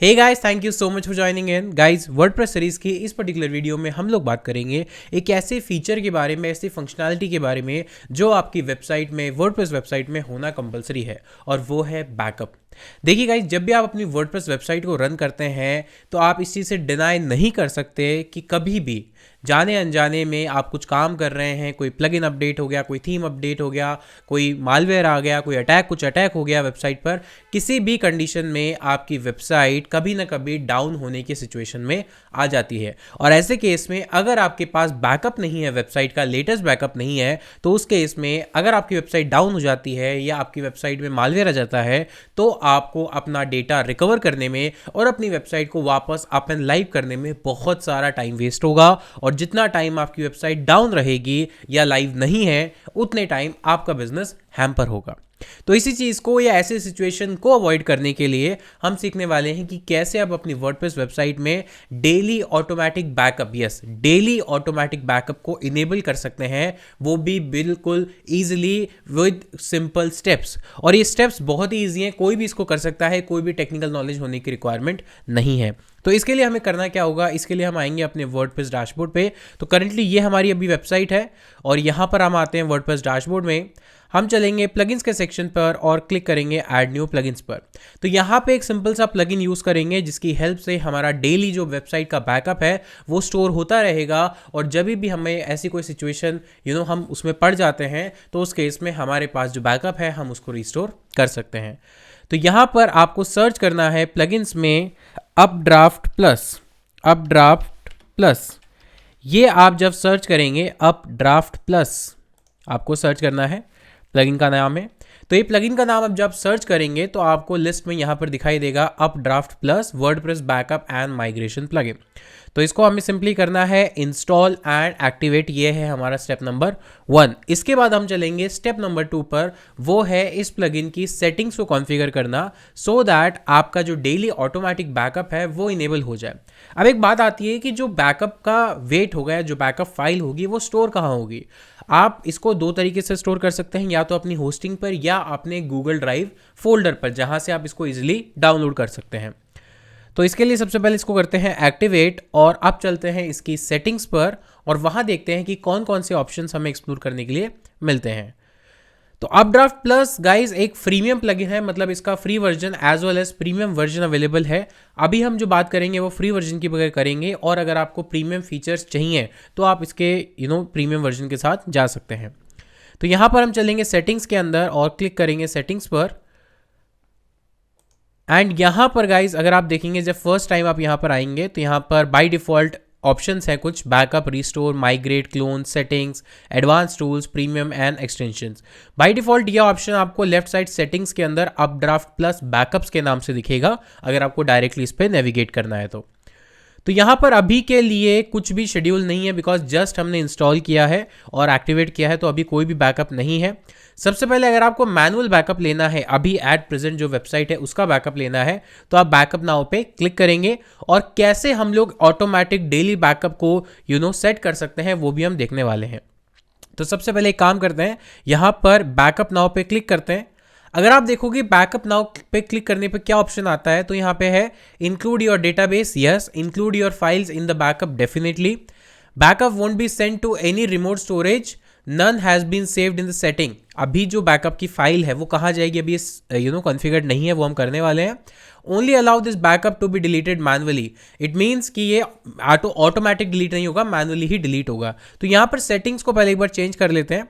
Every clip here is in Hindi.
Hey guys, thank you so much for joining in. Guys, WordPress series की इस पर्टिकुलर वीडियो में हम लोग बात करेंगे एक ऐसे फीचर के बारे में, ऐसी फंक्शनैलिटी के बारे में जो आपकी वेबसाइट में, वर्डप्रेस वेबसाइट में होना कंपलसरी है, और वो है बैकअप। देखिए गाइस, जब भी आप अपनी वर्डप्रेस वेबसाइट को रन करते हैं तो आप इस चीज़ से डिनाई नहीं कर सकते कि कभी भी जाने अनजाने में आप कुछ काम कर रहे हैं, कोई प्लगइन अपडेट हो गया, कोई थीम अपडेट हो गया, कोई मालवेयर आ गया, कोई कुछ अटैक हो गया वेबसाइट पर, किसी भी कंडीशन में आपकी वेबसाइट कभी ना कभी डाउन होने की सिचुएशन में आ जाती है। और ऐसे केस में अगर आपके पास बैकअप नहीं है, वेबसाइट का लेटेस्ट बैकअप नहीं है, तो उस केस में अगर आपकी वेबसाइट डाउन हो जाती है या आपकी वेबसाइट में मालवेयर आ जाता है तो आपको अपना डेटा रिकवर करने में और अपनी वेबसाइट को वापस अप एंड लाइव करने में बहुत सारा टाइम वेस्ट होगा। और जितना टाइम आपकी वेबसाइट डाउन रहेगी या लाइव नहीं है, उतने टाइम आपका बिजनेस हैम्पर होगा। तो इसी चीज़ को या ऐसे सिचुएशन को अवॉइड करने के लिए हम सीखने वाले हैं कि कैसे आप अपनी वर्डप्रेस वेबसाइट में daily automatic backup, yes daily automatic backup को इनेबल कर सकते हैं, वो भी बिल्कुल ईजिली विद सिंपल स्टेप्स। और ये स्टेप्स बहुत ही ईजी हैं, कोई भी इसको कर सकता है, कोई भी टेक्निकल नॉलेज होने की रिक्वायरमेंट नहीं है। तो इसके लिए हमें करना क्या होगा, इसके लिए हम आएंगे अपने वर्डप्रेस डैशबोर्ड पे। तो करंटली ये हमारी अभी वेबसाइट है और यहाँ पर हम आते हैं वर्डप्रेस डैशबोर्ड में। हम चलेंगे प्लगइन्स के सेक्शन पर और क्लिक करेंगे ऐड न्यू प्लगइन्स पर। तो यहाँ पे एक सिंपल सा प्लगइन यूज़ करेंगे जिसकी हेल्प से हमारा डेली जो वेबसाइट का बैकअप है वो स्टोर होता रहेगा, और जब भी हमें ऐसी कोई सिचुएशन हम उसमें पड़ जाते हैं तो उस केस में हमारे पास जो बैकअप है हम उसको रिस्टोर कर सकते हैं। तो यहाँ पर आपको सर्च करना है प्लगइन्स में अपड्राफ्ट प्लस। ये आप जब सर्च करेंगे अपड्राफ्ट प्लस, आपको सर्च करना है, प्लगइन का नाम है। तो ये प्लगइन का नाम अब जब सर्च करेंगे तो आपको लिस्ट में यहाँ पर दिखाई देगा updraft plus WordPress backup and migration plugin. तो इसको हमें सिंपली करना है इंस्टॉल एंड एक्टिवेट, ये है हमारा स्टेप नंबर 1। इसके बाद हम चलेंगे स्टेप नंबर 2 पर, वो है इस प्लगइन की सेटिंग्स को कॉन्फ़िगर करना सो दैट आपका जो डेली ऑटोमेटिक बैकअप है वो इनेबल हो जाए। अब एक बात आती है कि जो बैकअप का वेट होगा, जो बैकअप फाइल होगी, वो स्टोर कहाँ होगी। आप इसको दो तरीके से स्टोर कर सकते हैं, या तो अपनी होस्टिंग पर या अपने गूगल ड्राइव फोल्डर पर, जहां से आप इसको इजीली डाउनलोड कर सकते हैं। तो इसके लिए सबसे पहले इसको करते हैं एक्टिवेट, और अब चलते हैं इसकी सेटिंग्स पर और वहां देखते हैं कि कौन कौन से ऑप्शंस हमें एक्सप्लोर करने के लिए मिलते हैं। तो अपड्राफ्ट प्लस गाइज एक प्रीमियम प्लगइन है, मतलब इसका free version as well as premium version available है। अभी हम जो बात करेंगे वो फ्री वर्जन की बगैर करेंगे, और अगर आपको प्रीमियम फीचर्स चाहिए तो आप इसके प्रीमियम वर्जन के साथ जा सकते हैं। तो यहाँ पर हम चलेंगे सेटिंग्स के अंदर और क्लिक करेंगे सेटिंग्स पर। एंड यहाँ पर गाइज अगर आप देखेंगे, जब फर्स्ट टाइम आप यहाँ पर आएंगे तो यहाँ पर बाय डिफॉल्ट ऑप्शंस है कुछ: backup, restore, migrate, clone, settings, advance tools, premium and extensions. By default यह ऑप्शन आपको लेफ्ट साइड सेटिंग्स के अंदर अपड्राफ्ट प्लस बैकअप्स के नाम से दिखेगा अगर आपको डायरेक्टली इस पर नेविगेट करना है तो यहाँ पर अभी के लिए कुछ भी शेड्यूल नहीं है, बिकॉज जस्ट हमने इंस्टॉल किया है और एक्टिवेट किया है, तो अभी कोई भी बैकअप नहीं है। सबसे पहले अगर आपको मैनुअल बैकअप लेना है, अभी एट प्रेजेंट जो वेबसाइट है उसका बैकअप लेना है, तो आप बैकअप नाउ पे क्लिक करेंगे, और कैसे हम लोग ऑटोमेटिक डेली बैकअप को सेट कर सकते हैं वो भी हम देखने वाले हैं। तो सबसे पहले एक काम करते हैं, यहाँ पर बैकअप नाउ पे क्लिक करते हैं। अगर आप देखोगे बैकअप नाउ पे क्लिक करने पे क्या ऑप्शन आता है, तो यहाँ पे है include your database, yes, include your files in the backup, definitely, backup won't be send to any remote storage, none has been saved in the setting. अभी जो बैकअप की फाइल है वो कहाँ जाएगी, अभी कॉन्फ़िगर्ड नहीं है, वो हम करने वाले हैं। Only allow this backup to be deleted manually, it means कि ये ऑटोमेटिक डिलीट नहीं होगा, मैनुअली ही डिलीट होगा। तो यहाँ पर सेटिंग्स को पहले एक बार चेंज कर लेते हैं,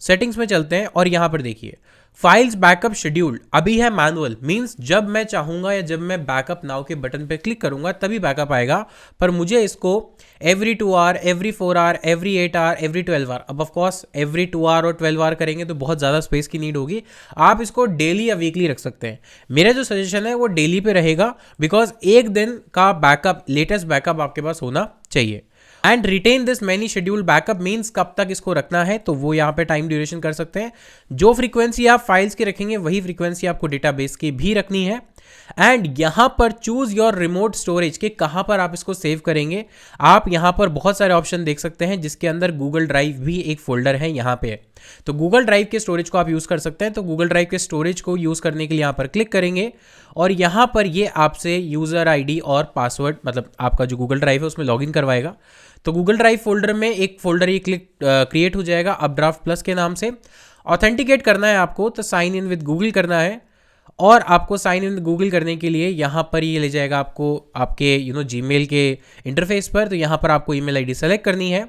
सेटिंग्स में चलते हैं और यहाँ पर देखिए फाइल्स बैकअप शेड्यूल्ड अभी है मैनुअल, मींस जब मैं चाहूंगा या जब मैं बैकअप नाउ के बटन पे क्लिक करूंगा तभी बैकअप आएगा, पर मुझे इसको every 2 hour, every 4 hour, every 8 hour, every 12 hour, अब ऑफकोर्स एवरी 2 आवर और 12 आवर करेंगे तो बहुत ज़्यादा स्पेस की नीड होगी। आप इसको डेली या वीकली रख सकते हैं। मेरा जो सजेशन है वो डेली पे रहेगा, बिकॉज एक दिन का बैकअप, लेटेस्ट बैकअप आपके पास होना चाहिए। And retain this many schedule backup means कब तक इसको रखना है, तो वो यहाँ पे टाइम ड्यूरेशन कर सकते हैं। जो फ्रीक्वेंसी आप फाइल्स की रखेंगे वही फ्रीक्वेंसी आपको डेटाबेस की भी रखनी है। एंड यहाँ पर चूज योर रिमोट स्टोरेज के कहाँ पर आप इसको सेव करेंगे। आप यहाँ पर बहुत सारे ऑप्शन देख सकते हैं जिसके अंदर गूगल ड्राइव भी एक फोल्डर है यहाँ पे। तो गूगल ड्राइव के स्टोरेज को आप यूज़ कर सकते हैं। तो गूगल ड्राइव के स्टोरेज को यूज़ करने के लिए यहाँ पर क्लिक करेंगे और यहाँ पर ये आपसे यूज़र आईडी और पासवर्ड, मतलब आपका जो गूगल ड्राइव है उसमें लॉगिन करवाएगा। तो गूगल ड्राइव फोल्डर में एक फोल्डर ये क्रिएट हो जाएगा अपड्राफ्ट प्लस के नाम से। ऑथेंटिकेट करना है आपको, तो साइन इन विद गूगल करना है। और आपको साइन इन गूगल करने के लिए यहाँ पर ये ले जाएगा आपको आपके जीमेल के इंटरफेस पर। तो यहाँ पर आपको ईमेल आईडी सेलेक्ट करनी है।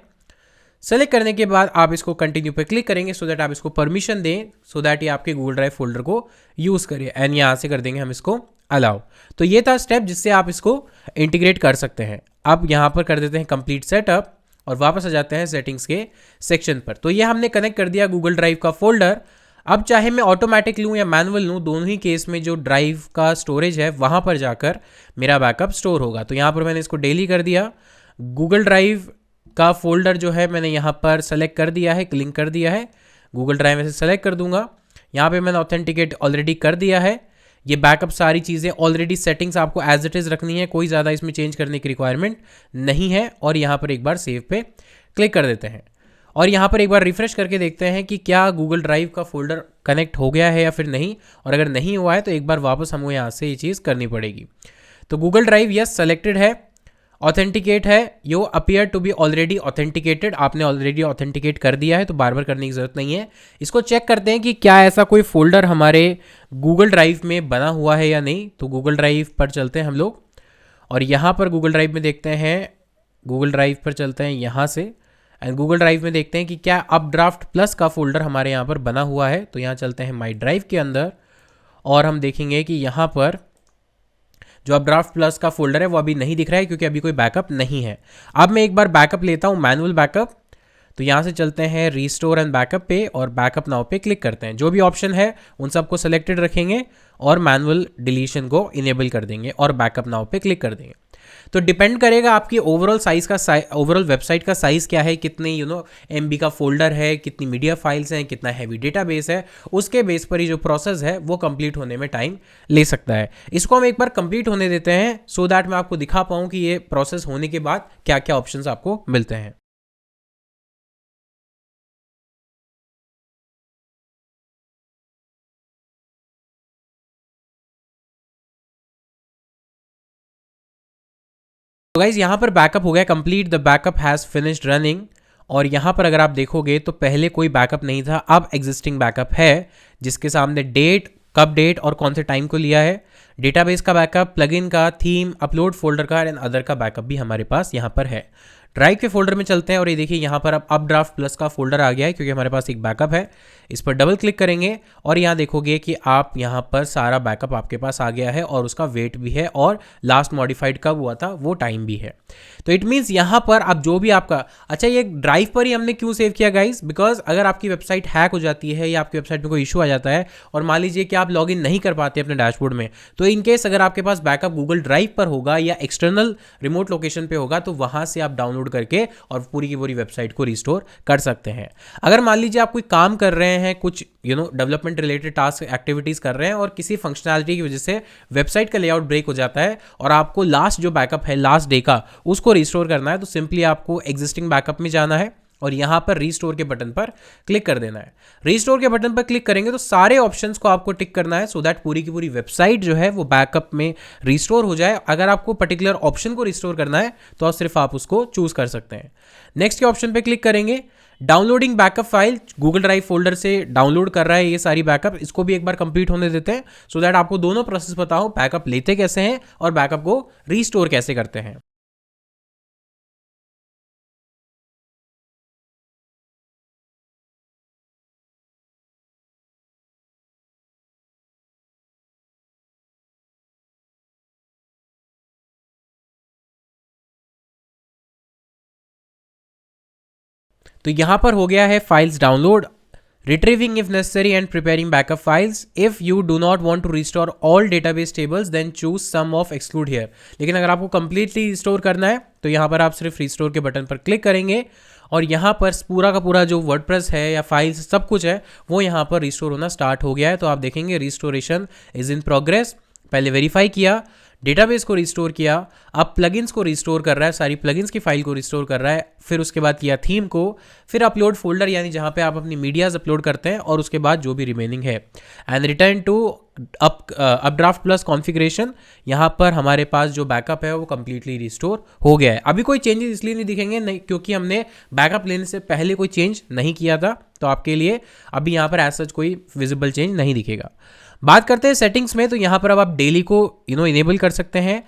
सेलेक्ट करने के बाद आप इसको कंटिन्यू पे क्लिक करेंगे सो दैट आप इसको परमिशन दें, सो दैट ये आपके गूगल ड्राइव फोल्डर को यूज़ करें। एंड यहाँ से कर देंगे हम इसको अलाउ। तो ये था स्टेप जिससे आप इसको इंटीग्रेट कर सकते हैं। अब यहाँ पर कर देते हैं कंप्लीट सेटअप और वापस आ जाते हैं सेटिंग्स के सेक्शन पर। तो ये हमने कनेक्ट कर दिया गूगल ड्राइव का फोल्डर। अब चाहे मैं ऑटोमेटिक लूँ या मैनुअल लूँ, दोनों ही केस में जो ड्राइव का स्टोरेज है वहाँ पर जाकर मेरा बैकअप स्टोर होगा। तो यहाँ पर मैंने इसको डेली कर दिया। गूगल ड्राइव का फोल्डर जो है मैंने यहाँ पर सेलेक्ट कर दिया है, लिंक कर दिया है। गूगल ड्राइव में से सेलेक्ट कर दूंगा। यहाँ पे मैंने ऑथेंटिकेट ऑलरेडी कर दिया है। ये बैकअप सारी चीज़ें ऑलरेडी सेटिंग्स आपको एज इट इज़ रखनी है, कोई ज़्यादा इसमें चेंज करने की रिक्वायरमेंट नहीं है। और यहाँ पर एक बार सेव पे क्लिक कर देते हैं और यहाँ पर एक बार रिफ्रेश करके देखते हैं कि क्या गूगल ड्राइव का फोल्डर कनेक्ट हो गया है या फिर नहीं। और अगर नहीं हुआ है तो एक बार वापस हमको यहाँ से ये चीज़ करनी पड़ेगी। तो गूगल ड्राइव यस सेलेक्टेड है, ऑथेंटिकेट है, you appear to be already authenticated, आपने ऑलरेडी ऑथेंटिकेट कर दिया है तो बार बार करने की ज़रूरत नहीं है। इसको चेक करते हैं कि क्या ऐसा कोई फोल्डर हमारे गूगल ड्राइव में बना हुआ है या नहीं। तो गूगल ड्राइव पर चलते हैं हम लोग और यहाँ पर गूगल ड्राइव में देखते हैं, गूगल ड्राइव पर चलते हैं यहाँ से एंड गूगल ड्राइव में देखते हैं कि क्या अपड्राफ्ट प्लस का फोल्डर हमारे यहाँ पर बना हुआ है। तो यहाँ चलते हैं माई ड्राइव के अंदर और हम देखेंगे कि यहाँ पर जो अपड्राफ्ट प्लस का फोल्डर है वो अभी नहीं दिख रहा है क्योंकि अभी कोई बैकअप नहीं है। अब मैं एक बार बैकअप लेता हूँ, मैनुअल बैकअप। तो यहाँ से चलते हैं रीस्टोर एंड बैकअप पे और बैकअप नाउ पे क्लिक करते हैं। जो भी ऑप्शन है उन सबको सेलेक्टेड रखेंगे और मैनुअल डिलीशन को इनेबल कर देंगे और बैकअप नाउ पे क्लिक कर देंगे। तो डिपेंड करेगा आपकी ओवरऑल साइज का, ओवरऑल वेबसाइट का साइज़ क्या है, कितनी एमबी का फोल्डर है, कितनी मीडिया फाइल्स हैं, कितना हैवी डेटाबेस है, उसके बेस पर ही जो प्रोसेस है वो कंप्लीट होने में टाइम ले सकता है। इसको हम एक बार कंप्लीट होने देते हैं सो दैट मैं आपको दिखा पाऊँ कि ये प्रोसेस होने के बाद क्या क्या ऑप्शंस आपको मिलते हैं। तो गाइज यहाँ पर बैकअप हो गया complete, the backup has finished running. और यहाँ पर अगर आप देखोगे तो पहले कोई बैकअप नहीं था, अब एग्जिस्टिंग बैकअप है जिसके सामने डेट, कब डेट और कौन से टाइम को लिया है, डेटाबेस का बैकअप, प्लगइन का, थीम, अपलोड फोल्डर का एंड अदर का बैकअप भी हमारे पास यहाँ पर है। ड्राइव के फोल्डर में चलते हैं और ये देखिए यहाँ पर अब अपड्राफ्ट प्लस का फोल्डर आ गया है क्योंकि हमारे पास एक बैकअप है। इस पर डबल क्लिक करेंगे और यहाँ देखोगे कि आप यहाँ पर सारा बैकअप आपके पास आ गया है और उसका वेट भी है और लास्ट मॉडिफाइड कब हुआ था वो टाइम भी है। तो इट मीन्स यहाँ पर आप जो भी आपका, अच्छा ये ड्राइव पर ही हमने क्यों सेव किया गाइज, बिकॉज अगर आपकी वेबसाइट हैक हो जाती है या आपकी वेबसाइट में कोई इशू आ जाता है और मान लीजिए कि आप लॉगिन नहीं कर पाते अपने डैशबोर्ड में, तो इनकेस अगर आपके पास बैकअप गूगल ड्राइव पर होगा या एक्सटर्नल रिमोट लोकेशन पे होगा तो वहाँ से आप डाउनलोड करके और पूरी की पूरी वेबसाइट को रिस्टोर कर सकते हैं। अगर मान लीजिए आप कोई काम कर रहे हैं, कुछ डेवलपमेंट रिलेटेड टास्क एक्टिविटीज़ कर रहे हैं और किसी फंक्शनैलिटी की वजह से वेबसाइट का लेआउट ब्रेक हो जाता है और आपको लास्ट जो बैकअप है लास्ट डे का उसको रिस्टोर करना है, तो सिंपली आपको एग्जिस्टिंग बैकअप में जाना है और यहाँ पर रीस्टोर के बटन पर क्लिक कर देना है। रीस्टोर के बटन पर क्लिक करेंगे तो सारे ऑप्शंस को आपको टिक करना है सो दैट पूरी की पूरी वेबसाइट जो है वो बैकअप में रिस्टोर हो जाए। अगर आपको पर्टिकुलर ऑप्शन को रिस्टोर करना है तो सिर्फ आप उसको चूज कर सकते हैं। नेक्स्ट के ऑप्शन पे क्लिक करेंगे। Downloading backup file Google drive folder से डाउनलोड कर रहा है ये सारी बैकअप, इसको भी एक बार कंप्लीट होने देते हैं सो दैट आपको दोनों प्रोसेस पता हो, बैकअप लेते कैसे हैं और बैकअप को रीस्टोर कैसे करते हैं। तो यहां पर हो गया है files download, retrieving if necessary and preparing backup files. If you do not want to restore all database tables then choose some of exclude here. लेकिन अगर आपको completely restore करना है तो यहाँ पर आप सिर्फ restore के बटन पर क्लिक करेंगे और यहाँ पर पूरा का पूरा जो वर्डप्रेस है या फाइल्स सब कुछ है वो यहाँ पर रिस्टोर होना स्टार्ट हो गया है। तो आप देखेंगे रिस्टोरेशन इज इन प्रोग्रेस पहले वेरीफाई किया, डेटाबेस को रिस्टोर किया, अब प्लगइन्स को रिस्टोर कर रहा है, सारी प्लगइन्स की फाइल को रिस्टोर कर रहा है, फिर उसके बाद किया थीम को, फिर अपलोड फोल्डर यानी जहाँ पे आप अपनी मीडियाज अपलोड करते हैं, और उसके बाद जो भी रिमेनिंग है, and return to Updraft plus configuration. यहाँ पर हमारे पास जो बैकअप है वो कंप्लीटली रिस्टोर हो गया है। अभी कोई चेंजेस इसलिए नहीं दिखेंगे नहीं क्योंकि हमने बैकअप लेने से पहले कोई चेंज नहीं किया था, तो आपके लिए अभी यहाँ पर एज सच कोई विजिबल चेंज नहीं दिखेगा। बात करते हैं सेटिंग्स में, तो यहाँ पर अब आप डेली को इनेबल कर सकते हैं।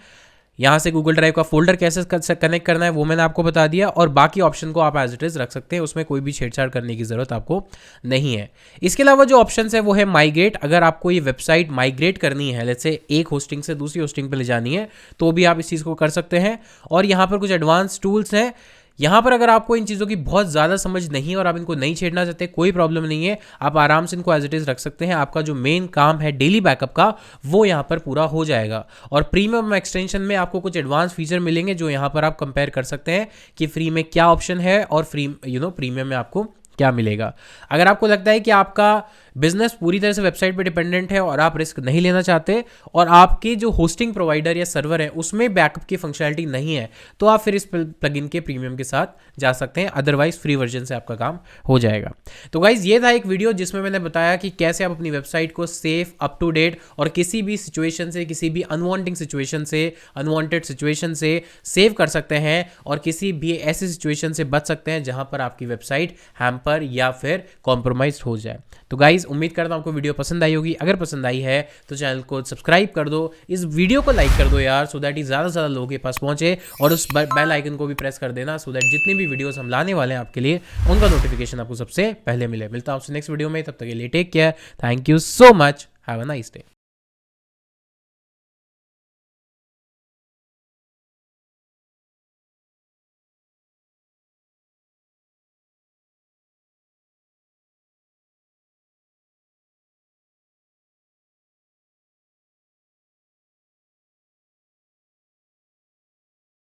यहाँ से गूगल ड्राइव का फोल्डर कैसे कनेक्ट करना है वो मैंने आपको बता दिया, और बाकी ऑप्शन को आप एज इट इज़ रख सकते हैं, उसमें कोई भी छेड़छाड़ करने की ज़रूरत आपको नहीं है। इसके अलावा जो ऑप्शन है वो है माइग्रेट। अगर आपको ये वेबसाइट माइग्रेट करनी है, लेट्स से एक होस्टिंग से दूसरी होस्टिंग पर ले जानी है, तो भी आप इस चीज़ को कर सकते हैं। और यहाँ पर कुछ एडवांस टूल्स हैं। यहाँ पर अगर आपको इन चीज़ों की बहुत ज़्यादा समझ नहीं है और आप इनको नहीं छेड़ना चाहते, कोई प्रॉब्लम नहीं है, आप आराम से इनको एज इट इज़ रख सकते हैं। आपका जो मेन काम है डेली बैकअप का वो यहाँ पर पूरा हो जाएगा। और प्रीमियम एक्सटेंशन में आपको कुछ एडवांस फीचर मिलेंगे जो यहाँ पर आप कंपेयर कर सकते हैं कि फ्री में क्या ऑप्शन है और प्रीमियम में आपको क्या मिलेगा। अगर आपको लगता है कि आपका बिजनेस पूरी तरह से वेबसाइट पे डिपेंडेंट है और आप रिस्क नहीं लेना चाहते, और आपके जो होस्टिंग प्रोवाइडर या सर्वर है उसमें बैकअप की फंक्शनलिटी नहीं है, तो आप फिर इस प्लगइन के प्रीमियम के साथ जा सकते हैं, अदरवाइज फ्री वर्जन से आपका काम हो जाएगा। तो गाइज ये था एक वीडियो जिसमें मैंने बताया कि कैसे आप अपनी वेबसाइट को सेफ, अप टू डेट और किसी भी सिचुएशन से, किसी भी अनवांटिंग सिचुएशन से, अनवांटेड सिचुएशन से सेव कर सकते हैं, और किसी भी ऐसी सिचुएशन से बच सकते हैं जहां पर आपकी वेबसाइट हैम्पर या फिर कॉम्प्रोमाइज हो जाए। तो गाइज उम्मीद करता हूं आपको वीडियो पसंद आई होगी। अगर पसंद आई है तो चैनल को सब्सक्राइब कर दो, इस वीडियो को लाइक कर दो यार, सो दैट ही ज़्यादा से ज़्यादा लोगों के पास पहुंचे, और उस बेल आइकन को भी प्रेस कर देना, सो दैट जितनी भी वीडियोस हम लाने वाले हैं आपके लिए उनका नोटिफिकेशन आपको सबसे पहले मिले। मिलता हूं आपसे नेक्स्ट वीडियो में, तब तक के लिए take care, thank you so much, have a nice day.